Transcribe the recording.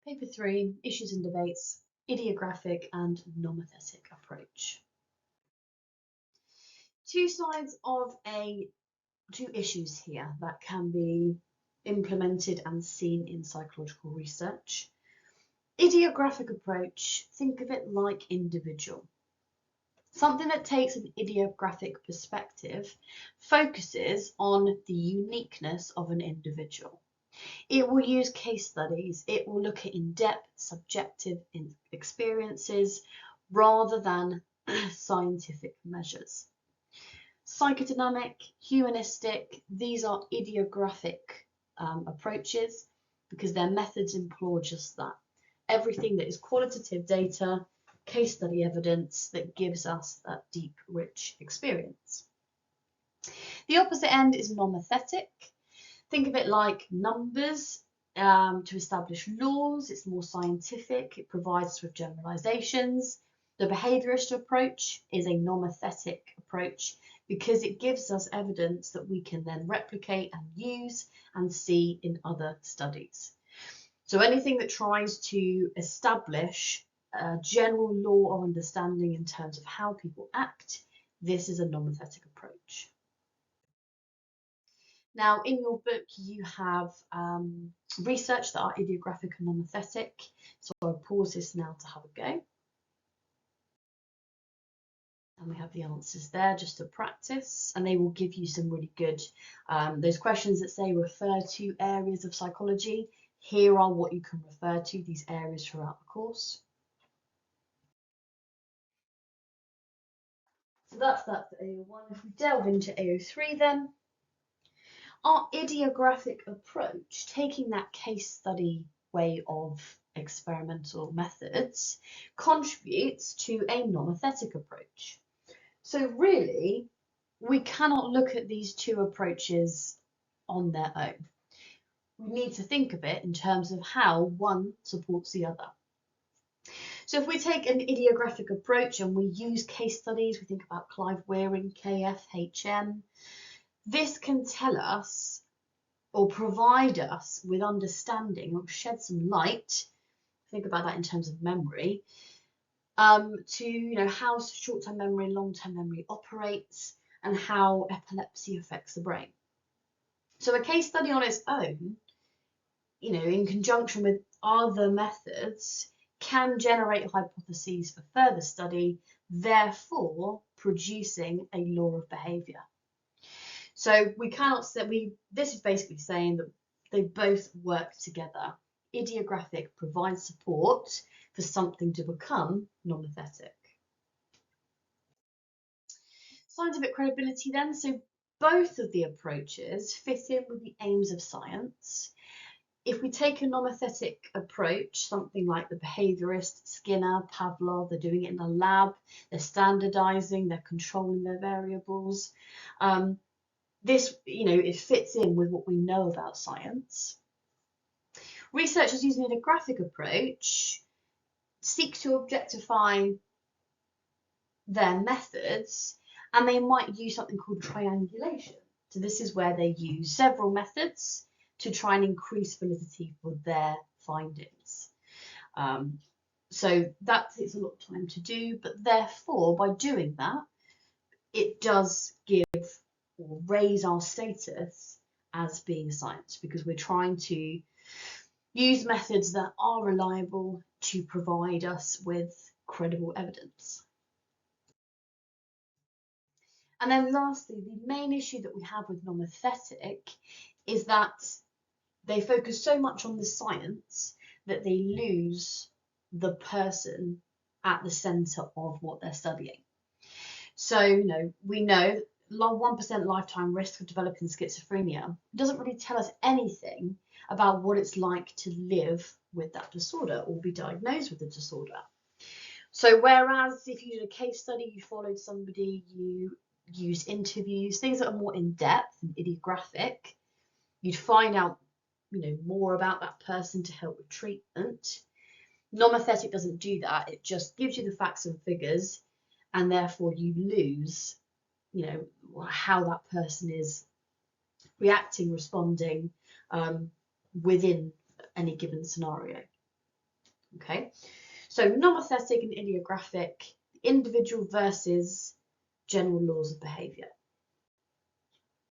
Paper 3, Issues and Debates, Idiographic and Nomothetic Approach. Two issues here that can be implemented and seen in psychological research. Idiographic approach, think of it like individual. Something that takes an idiographic perspective focuses on the uniqueness of an individual. It will use case studies. It will look at in-depth subjective experiences rather than scientific measures. Psychodynamic, humanistic, these are idiographic approaches because their methods employ just that. Everything that is qualitative data, case study evidence that gives us that deep, rich experience. The opposite end is nomothetic. Think of it like numbers to establish laws. It's more scientific. It provides us with generalizations. The behaviorist approach is a nomothetic approach because it gives us evidence that we can then replicate and use and see in other studies. So anything that tries to establish a general law of understanding in terms of how people act, this is a nomothetic approach. Now, in your book, you have research that are idiographic and nomothetic. So I'll pause this now to have a go. And we have the answers there just to practice, and they will give you some really good, those questions that say refer to areas of psychology. Here are what you can refer to, these areas throughout the course. So that's that for AO1. If we delve into AO3 then, our idiographic approach, taking that case study way of experimental methods, contributes to a nomothetic approach. So really, we cannot look at these two approaches on their own. We need to think of it in terms of how one supports the other. So if we take an idiographic approach and we use case studies, we think about Clive Wearing, KF, HM, this can tell us or provide us with understanding or shed some light, think about that in terms of memory, to how short-term memory and long-term memory operates and how epilepsy affects the brain. So a case study on its own, in conjunction with other methods, can generate hypotheses for further study, therefore producing a law of behaviour. So we cannot say, this is basically saying that they both work together. Idiographic provides support for something to become nomothetic. Scientific credibility then. So both of the approaches fit in with the aims of science. If we take a nomothetic approach, something like the behaviorist, Skinner, Pavlov, they're doing it in the lab, they're standardizing, they're controlling their variables. This, it fits in with what we know about science. Researchers using an idiographic approach seek to objectify their methods, and they might use something called triangulation. So this is where they use several methods to try and increase validity for their findings. So that takes a lot of time to do, but therefore, by doing that, it does give or raise our status as being science, because we're trying to use methods that are reliable to provide us with credible evidence. And then lastly, the main issue that we have with nomothetic is that they focus so much on the science that they lose the person at the centre of what they're studying. So, we know 1% lifetime risk of developing schizophrenia doesn't really tell us anything about what it's like to live with that disorder or be diagnosed with the disorder. So whereas if you did a case study, you followed somebody, you used interviews, things that are more in-depth and idiographic, you'd find out more about that person to help with treatment. Nomothetic doesn't do that. It just gives you the facts and figures, and therefore you lose how that person is reacting, responding within any given scenario. Okay, so nomothetic and idiographic, individual versus general laws of behaviour.